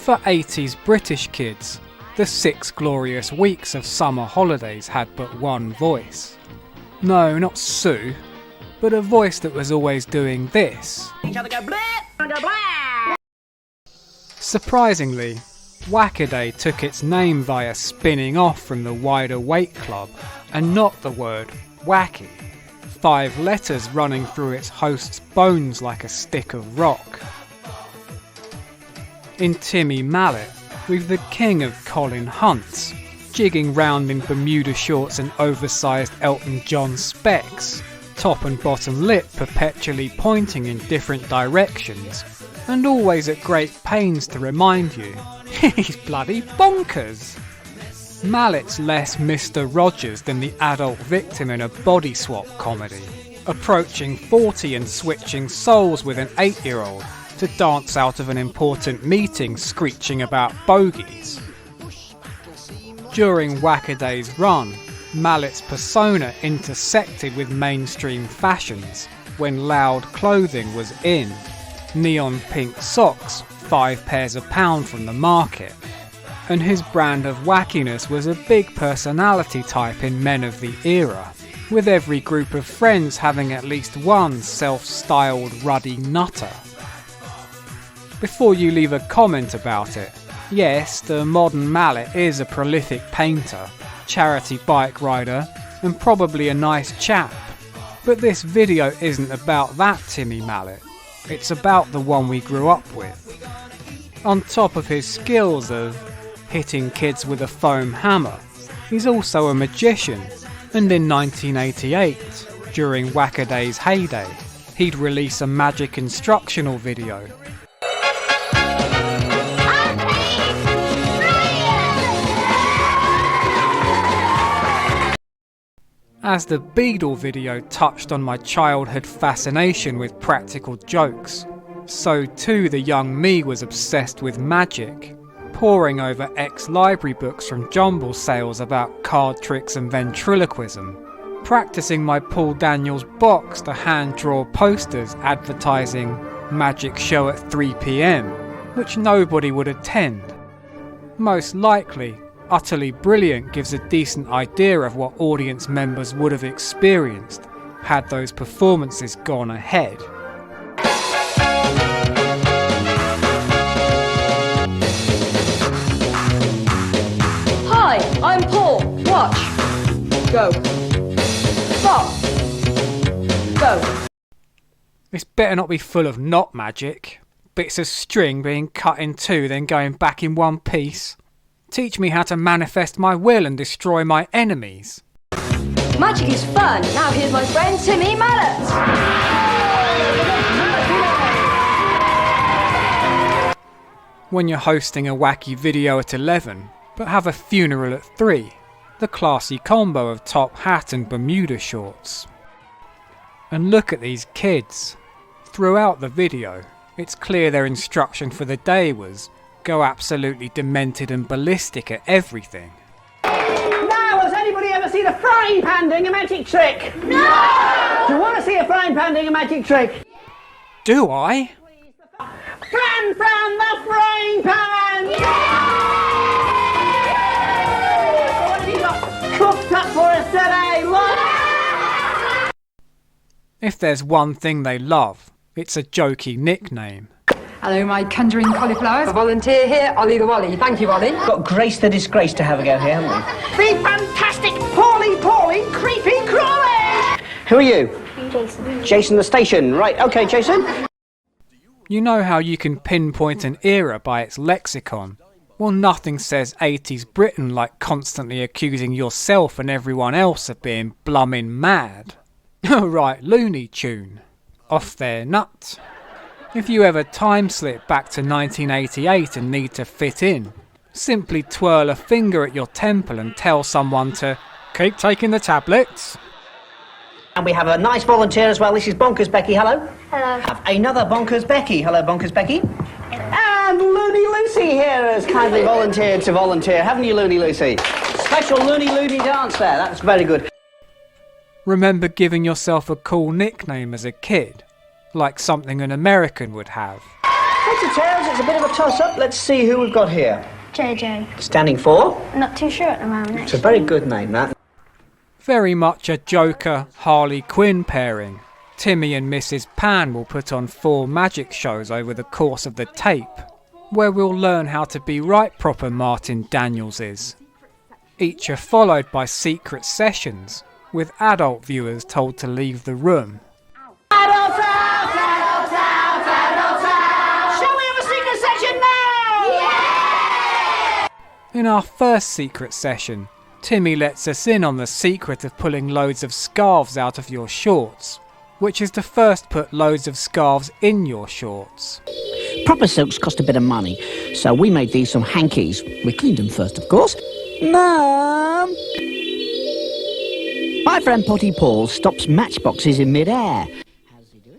For 80s British kids, the 6 glorious weeks of summer holidays had but one voice. No, not Sue, but a voice that was always doing this. Surprisingly, Whackaday took its name via spinning off from the Wide Awake Club and not the word wacky, 5 letters running through its host's bones like a stick of rock. In Timmy Mallet, we've the king of Colin Hunts, jigging round in Bermuda shorts and oversized Elton John specs, top and bottom lip perpetually pointing in different directions, and always at great pains to remind you, he's bloody bonkers. Mallet's less Mr. Rogers than the adult victim in a body swap comedy, approaching 40 and switching souls with an 8-year-old to dance out of an important meeting screeching about bogies. During Whackaday's run, Mallet's persona intersected with mainstream fashions when loud clothing was in. Neon pink socks, 5 pairs a pound from the market. And his brand of wackiness was a big personality type in men of the era, with every group of friends having at least one self-styled ruddy nutter. Before you leave a comment about it, yes, the modern Mallet is a prolific painter, charity bike rider, and probably a nice chap. But this video isn't about that Timmy Mallet, it's about the one we grew up with. On top of his skills of hitting kids with a foam hammer, he's also a magician, and in 1988, during Whackaday's heyday, he'd release a magic instructional video. As the Beadle video touched on my childhood fascination with practical jokes, so too the young me was obsessed with magic, poring over ex-library books from jumble sales about card tricks and ventriloquism, practicing my Paul Daniels box to hand-draw posters advertising magic show at 3 PM, which nobody would attend. Most likely, Utterly Brilliant gives a decent idea of what audience members would have experienced had those performances gone ahead. Hi, I'm Paul. Watch. Go. Stop. Go. This better not be full of knot magic, bits of string being cut in two then going back in one piece. Teach me how to manifest my will and destroy my enemies. Magic is fun. Now here's my friend Timmy Mallet. When you're hosting a wacky video at 11, but have a funeral at 3, the classy combo of top hat and Bermuda shorts. And look at these kids. Throughout the video, it's clear their instruction for the day was go absolutely demented and ballistic at everything. Now, has anybody ever seen a frying pan doing a magic trick? No! Do you want to see a frying pan doing a magic trick? Do I? Fran from the frying pan! Yeah! What have you got cooked up for us today? Look! If there's one thing they love, it's a jokey nickname. Hello, my conjuring cauliflowers. A volunteer here, Ollie the Wally. Thank you, Ollie. Got Grace the Disgrace to have a go here, haven't we? The fantastic Paulie, creepy crawly! Who are you? Jason. Jason the Station. Right, okay, Jason. You know how you can pinpoint an era by its lexicon? Well, nothing says 80s Britain like constantly accusing yourself and everyone else of being blummin' mad. Right, Looney Tune. Off their nut. If you ever time slip back to 1988 and need to fit in, simply twirl a finger at your temple and tell someone to keep taking the tablets. And we have a nice volunteer as well. This is Bonkers Becky. Hello. Hello. Have another Bonkers Becky. Hello, Bonkers Becky. And Loony Lucy here has kindly volunteered to volunteer. Haven't you, Loony Lucy? Special Loony dance there. That's very good. Remember giving yourself a cool nickname as a kid? Like something an American would have. Heads or tails, it's a bit of a toss-up. Let's see who we've got here. JJ. Standing for? Not too sure at the moment. It's a very good name, that. Very much a Joker-Harley Quinn pairing. Timmy and Mrs. Pan will put on 4 magic shows over the course of the tape, where we'll learn how to be right proper Martin Danielses. Each are followed by secret sessions, with adult viewers told to leave the room. Adults out! Adults out! Adults out! Shall we have a secret session now? Yeah! In our first secret session, Timmy lets us in on the secret of pulling loads of scarves out of your shorts, which is to first put loads of scarves in your shorts. Proper silks cost a bit of money, so we made these some hankies. We cleaned them first, of course. Mum! My friend Potty Paul stops matchboxes in mid-air.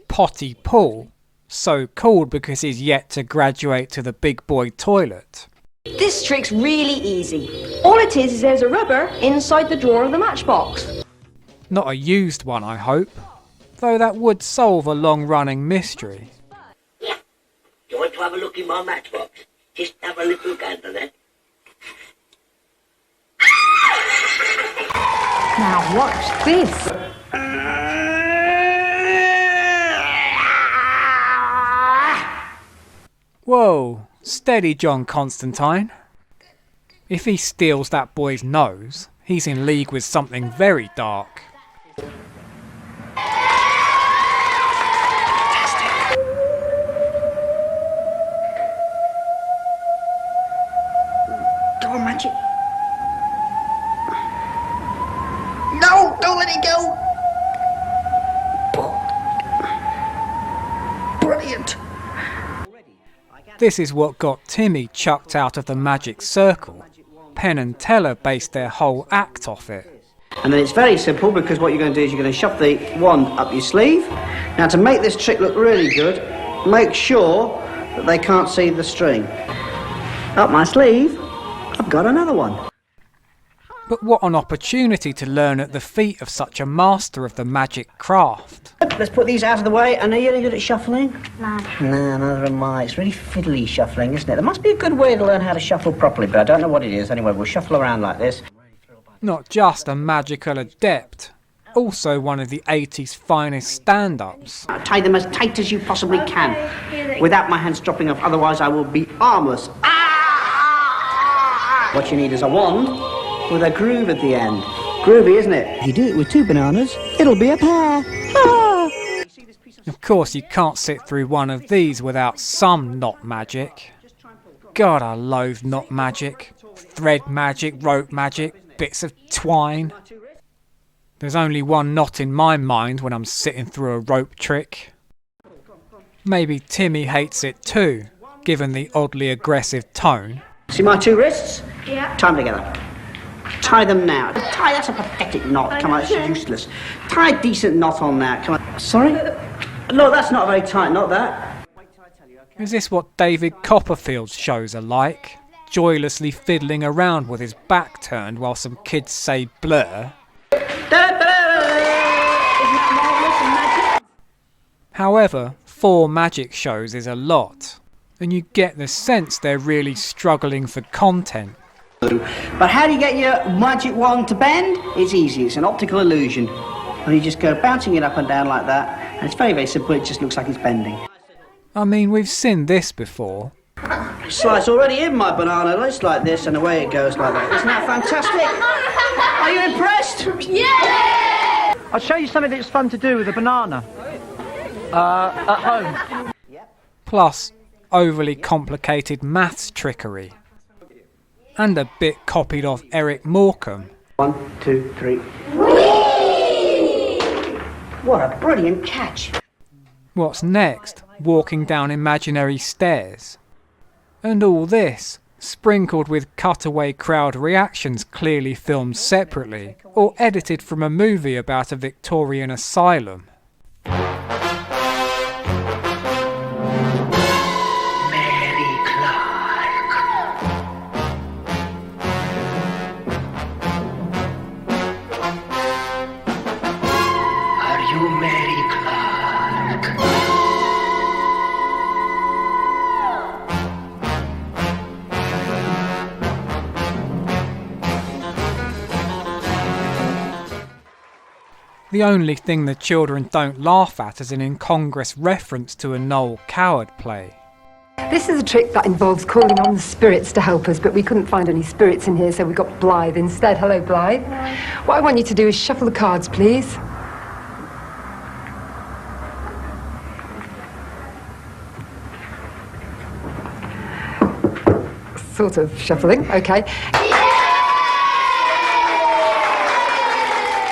Potty Paul, so called because he's yet to graduate to the big boy toilet. This trick's really easy. All it is there's a rubber inside the drawer of the matchbox. Not a used one, I hope, though that would solve a long-running mystery. Yeah. You want to have a look in my matchbox? Just have a little gander then. Now watch this. Whoa, steady John Constantine. If he steals that boy's nose, he's in league with something very dark. Go on, magic. No, don't let it go. Brilliant. This is what got Timmy chucked out of the magic circle. Penn and Teller based their whole act off it. And then it's very simple, because what you're going to do is you're going to shove the wand up your sleeve. Now, to make this trick look really good, make sure that they can't see the string. Up my sleeve, I've got another one. But what an opportunity to learn at the feet of such a master of the magic craft. Let's put these out of the way. And are you any good at shuffling? No. No, neither am I. It's really fiddly shuffling, isn't it? There must be a good way to learn how to shuffle properly, but I don't know what it is. Anyway, we'll shuffle around like this. Not just a magical adept, also one of the 80s finest stand-ups. Tie them as tight as you possibly can, without my hands dropping off, otherwise I will be armless. What you need is a wand with a groove at the end. Groovy, isn't it? If you do it with 2 bananas, it'll be a pair. Of course, you can't sit through one of these without some knot magic. God, I loathe knot magic. Thread magic, rope magic, bits of twine. There's only one knot in my mind when I'm sitting through a rope trick. Maybe Timmy hates it too, given the oddly aggressive tone. See my 2 wrists? Yeah. Tie them together. Tie them now. Tie, that's a pathetic knot. Come on, it's useless. Tie a decent knot on that. Come on. Sorry? No, that's not a very tight knot, that. Is this what David Copperfield's shows are like? Joylessly fiddling around with his back turned while some kids say blur? However, 4 magic shows is a lot, and you get the sense they're really struggling for content. But how do you get your magic wand to bend? It's easy. It's an optical illusion. And you just go bouncing it up and down like that, and it's very, very simple. It just looks like it's bending. I mean, we've seen this before. Slice already in my banana. It's like this, and away it goes like that. Isn't that fantastic? Are you impressed? Yeah! I'll show you something that's fun to do with a banana. At home. Plus, overly complicated maths trickery. And a bit copied off Eric Morecambe. 1, 2, 3. What a brilliant catch. What's next? Walking down imaginary stairs. And all this, sprinkled with cutaway crowd reactions clearly filmed separately, or edited from a movie about a Victorian asylum. The only thing the children don't laugh at is an incongruous reference to a Noel Coward play. This is a trick that involves calling on the spirits to help us, but we couldn't find any spirits in here, so we got Blythe instead. Hello, Blythe. What I want you to do is shuffle the cards, please. Sort of shuffling, okay.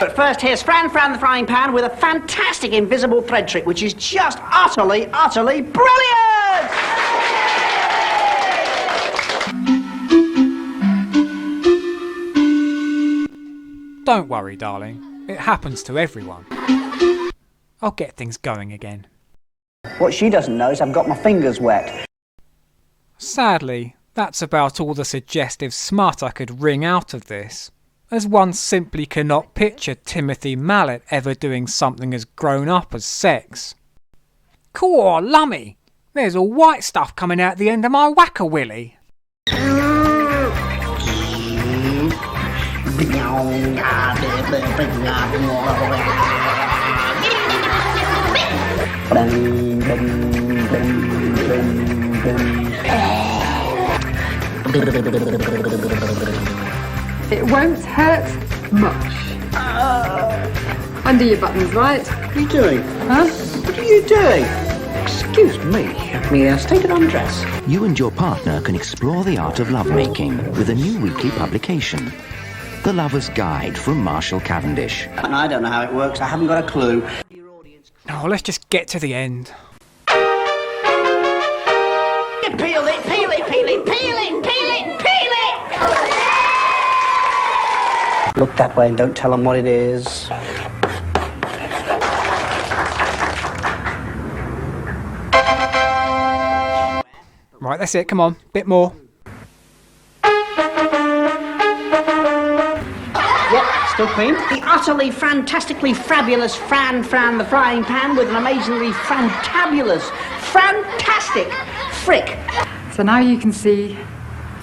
But first, here's Fran the frying pan with a fantastic invisible thread trick, which is just utterly, utterly brilliant! Don't worry, darling. It happens to everyone. I'll get things going again. What she doesn't know is I've got my fingers wet. Sadly, that's about all the suggestive smut I could wring out of this, as one simply cannot picture Timothy Mallet ever doing something as grown up as sex. Caw, lummy! There's all white stuff coming out the end of my whack-a-willy. It won't hurt much. Undo your buttons, right? What are you doing? Huh? What are you doing? Excuse me, let me state an undress. You and your partner can explore the art of lovemaking with a new weekly publication, The Lover's Guide from Marshall Cavendish. And I don't know how it works, I haven't got a clue. Oh, let's just get to the end. Peel it, peel it, peel it, peel it, peel it, peel it! Look that way and don't tell them what it is. Right, that's it, come on, bit more. Yep, still clean. The utterly, fantastically fabulous Fran the frying pan with an amazingly fantabulous, fantastic frick. So now you can see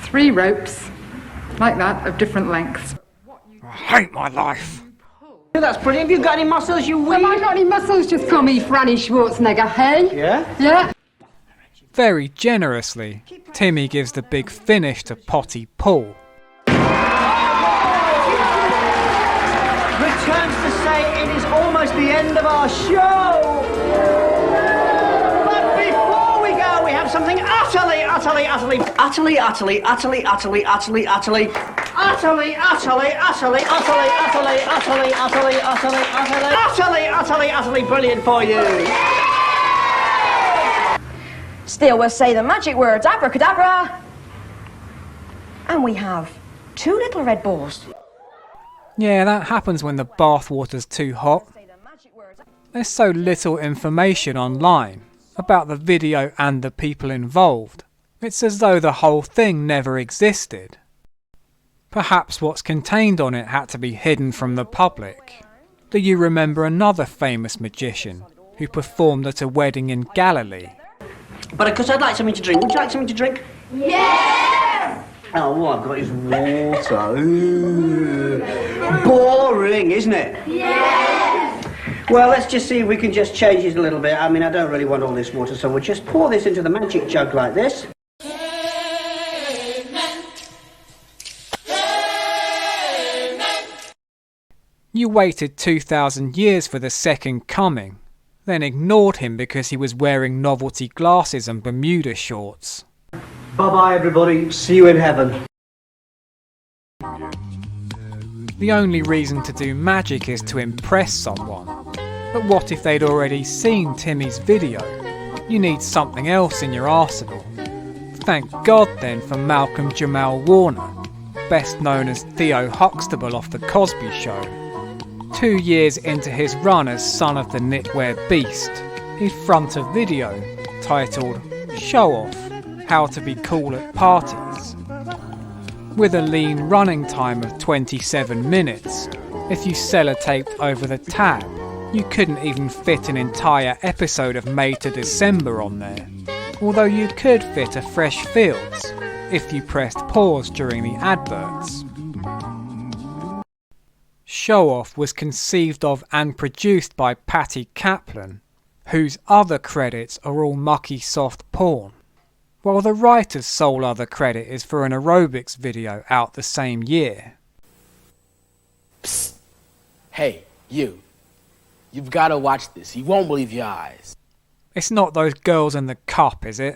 3 ropes, like that, of different lengths. I hate my life. That's brilliant. Have you got any muscles, you Have I weird? got any muscles? Just call me Franny Schwarzenegger, hey? Yeah? Yeah? Very generously, Timmy gives the big finish to Potty Paul. Returns to say it is almost the end of our show. But before we go, we have something utterly, utterly, utterly, utterly, utterly, utterly, utterly, utterly, utterly, utterly, utterly, utterly, utterly, utterly, utterly, utterly, utterly, utterly, utterly, utterly brilliant for you. Still, we'll say the magic words, abracadabra. And we have 2 little red balls. Yeah, that happens when the bathwater's too hot. There's so little information online about the video and the people involved. It's as though the whole thing never existed. Perhaps what's contained on it had to be hidden from the public. Do you remember another famous magician who performed at a wedding in Galilee? But of course, I'd like something to drink. Would you like something to drink? Yes! Oh, what I've got is water. Ooh. Boring, isn't it? Yes! Well, let's just see if we can just change it a little bit. I mean, I don't really want all this water, so we'll just pour this into the magic jug like this. You waited 2,000 years for the second coming, then ignored him because he was wearing novelty glasses and Bermuda shorts. Bye-bye, everybody. See you in heaven. The only reason to do magic is to impress someone. But what if they'd already seen Timmy's video? You need something else in your arsenal. Thank God then for Malcolm Jamal Warner, best known as Theo Huxtable off The Cosby Show. 2 years into his run as son of the knitwear beast, he'd front a video titled Show Off, How to Be Cool at Parties. With a lean running time of 27 minutes, if you sellotaped over the tab, you couldn't even fit an entire episode of May to December on there, although you could fit a Fresh Fields if you pressed pause during the adverts. show-off was conceived of and produced by Patty Kaplan, whose other credits are all mucky soft porn, while the writer's sole other credit is for an aerobics video out the same year. Psst. Hey, you. You've got to watch this. You won't believe your eyes. It's not those girls in the cup, is it?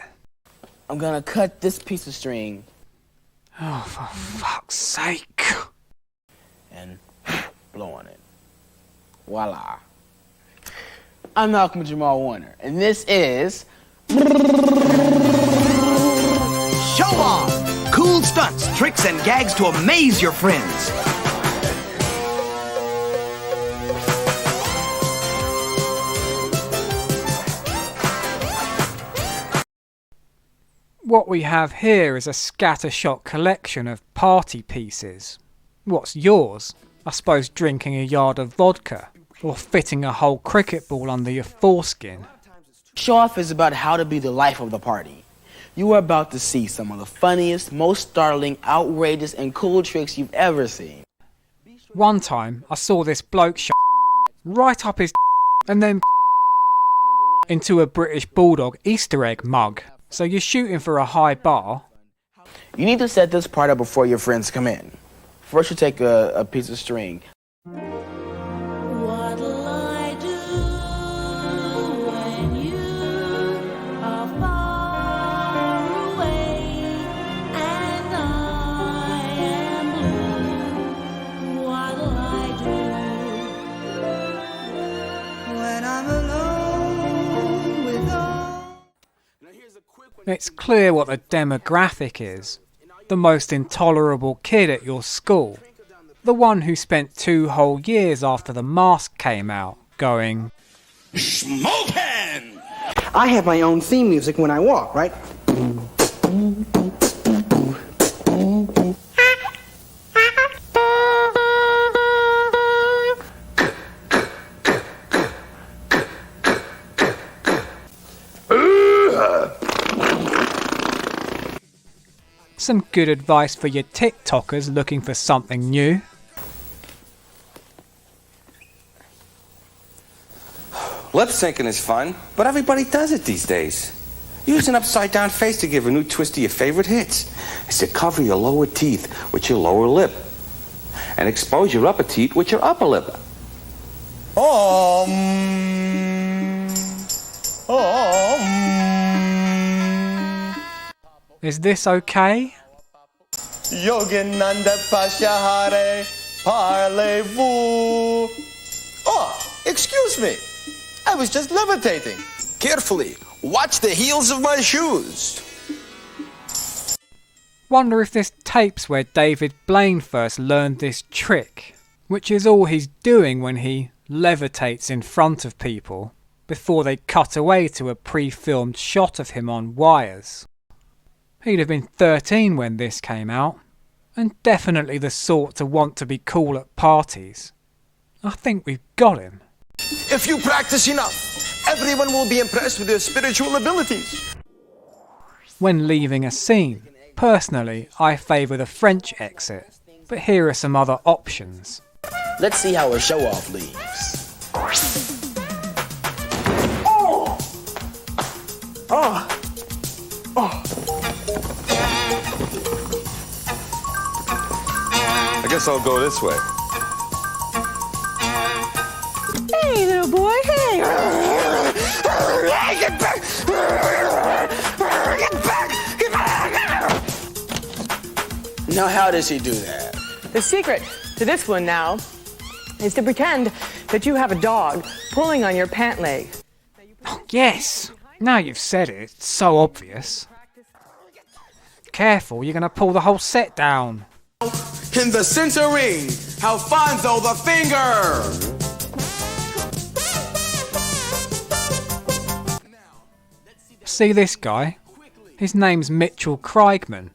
I'm gonna cut this piece of string. Oh, for fuck's sake. And blow on it. Voila. I'm Malcolm Jamal Warner, and this is... Show off! Cool stunts, tricks, and gags to amaze your friends. What we have here is a scattershot collection of party pieces. What's yours? I suppose drinking a yard of vodka, or fitting a whole cricket ball under your foreskin. Show off is about how to be the life of the party. You are about to see some of the funniest, most startling, outrageous, and cool tricks you've ever seen. One time, I saw this bloke right up his and then into a British Bulldog Easter egg mug. So you're shooting for a high bar. You need to set this part up before your friends come in. First you take a piece of string. What'll I do when you are far away and I am blue? What'll I do when I'm alone with all? It's clear what the demographic is. The most intolerable kid at your school. The one who spent 2 whole years after The Mask came out going, Smoking! I have my own theme music when I walk, right? Some good advice for your TikTokers looking for something new. Lip syncing is fun, but everybody does it these days. Use an upside down face to give a new twist to your favorite hits. It's to cover your lower teeth with your lower lip and expose your upper teeth with your upper lip. Is this okay? Yogananda Pashahare Parlez-vous. Oh, excuse me. I was just levitating. Carefully, watch the heels of my shoes. Wonder if this tape's where David Blaine first learned this trick, which is all he's doing when he levitates in front of people before they cut away to a pre-filmed shot of him on wires. He'd have been 13 when this came out, and definitely the sort to want to be cool at parties. I think we've got him. If you practice enough, everyone will be impressed with your spiritual abilities. When leaving a scene, personally I favour the French exit, but here are some other options. Let's see how a show-off leaves. Oh! Oh! Oh! I guess I'll go this way. Hey, little boy, hey! Get back! Get back! Get back! Now how does he do that? The secret to this one now is to pretend that you have a dog pulling on your pant leg. Oh, yes! Now you've said it, it's so obvious. Careful, you're going to pull the whole set down. In the center ring, Alfonso the Finger! See this guy? His name's Mitchell Kreigman.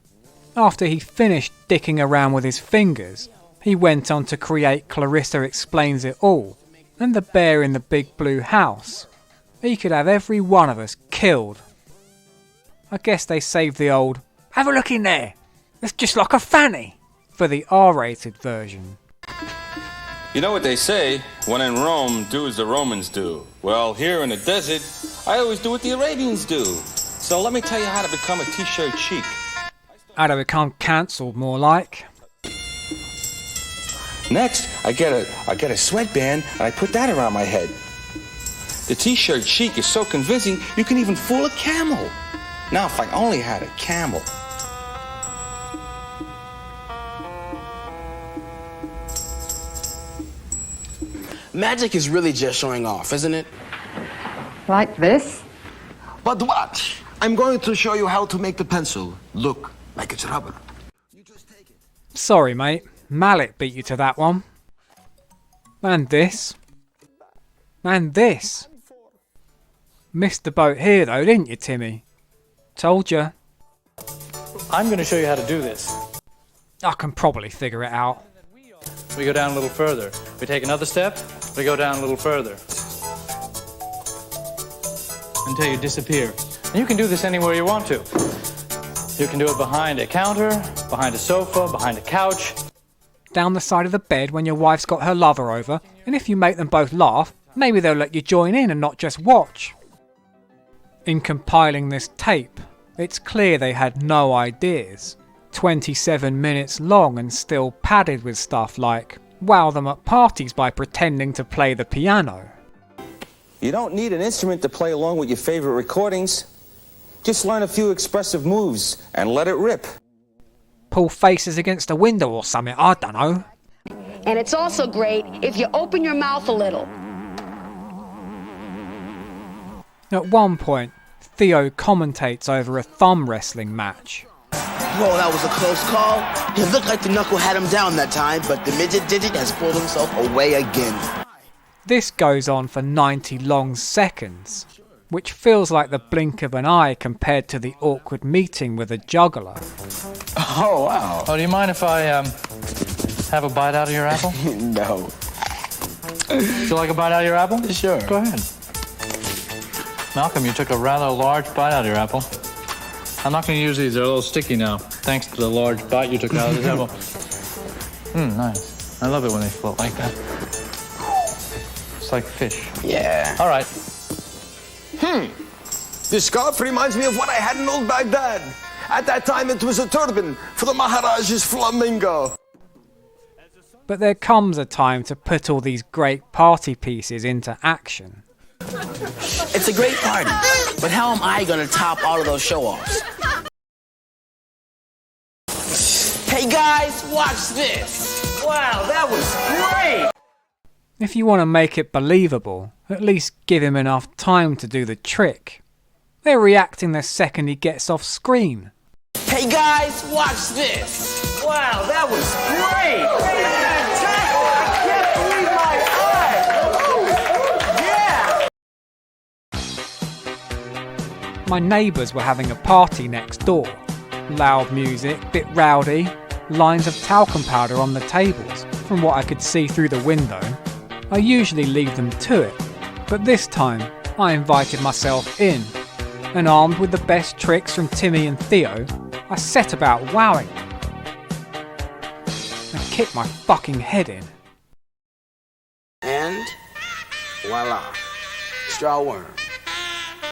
After he finished dicking around with his fingers, he went on to create Clarissa Explains It All and The Bear in the Big Blue House. He could have every one of us killed. I guess they saved the old, "Have a look in there, it's just like a fanny," for the R-rated version. You know what they say, when in Rome, do as the Romans do. Well, here in the desert, I always do what the Arabians do. So let me tell you how to become a t-shirt chic. How to become cancelled, more like. Next, I get a sweatband and I put that around my head. The t-shirt chic is so convincing, you can even fool a camel. Now, if I only had a camel. Magic is really just showing off, isn't it? Like this? But watch. I'm going to show you how to make the pencil look like it's rubber. Sorry, mate. Mallet beat you to that one. And this. And this. Missed the boat here though, didn't you, Timmy? Told you. I'm going to show you how to do this. I can probably figure it out. We go down a little further. We take another step. We go down a little further. Until you disappear. And you can do this anywhere you want to. You can do it behind a counter, behind a sofa, behind a couch. Down the side of the bed when your wife's got her lover over, and if you make them both laugh, maybe they'll let you join in and not just watch. In compiling this tape, it's clear they had no ideas. 27 minutes long and still padded with stuff like wow them at parties by pretending to play the piano. You don't need an instrument to play along with your favorite recordings. Just learn a few expressive moves and let it rip. Pull faces against a window or something, I don't know. And it's also great if you open your mouth a little. At one point, Theo commentates over a thumb wrestling match. Whoa, that was a close call. It looked like the knuckle had him down that time, but the midget digit has pulled himself away again. This goes on for 90 long seconds, which feels like the blink of an eye compared to the awkward meeting with a juggler. Oh, wow. Oh, do you mind if I have a bite out of your apple? No. Would you like a bite out of your apple? Sure. Go ahead. Malcolm, you took a rather large bite out of your apple. I'm not going to use these. They're a little sticky now, thanks to the large bite you took out of this apple. Nice. I love it when they float like that. It's like fish. Yeah. All right. This scarf reminds me of what I had in old Baghdad. At that time, it was a turban for the Maharaja's flamingo. But there comes a time to put all these great party pieces into action. It's a great party, but how am I going to top all of those show-offs? Hey guys, watch this! Wow, that was great! If you want to make it believable, at least give him enough time to do the trick. They're reacting the second he gets off screen. Hey guys, watch this! Wow, that was great! I can't believe my eyes! Yeah! My neighbours were having a party next door. Loud music, bit rowdy, lines of talcum powder on the tables, from what I could see through the window. I usually leave them to it, but this time I invited myself in, and armed with the best tricks from Timmy and Theo, I set about wowing. I kicked my fucking head in. And voila, straw worm.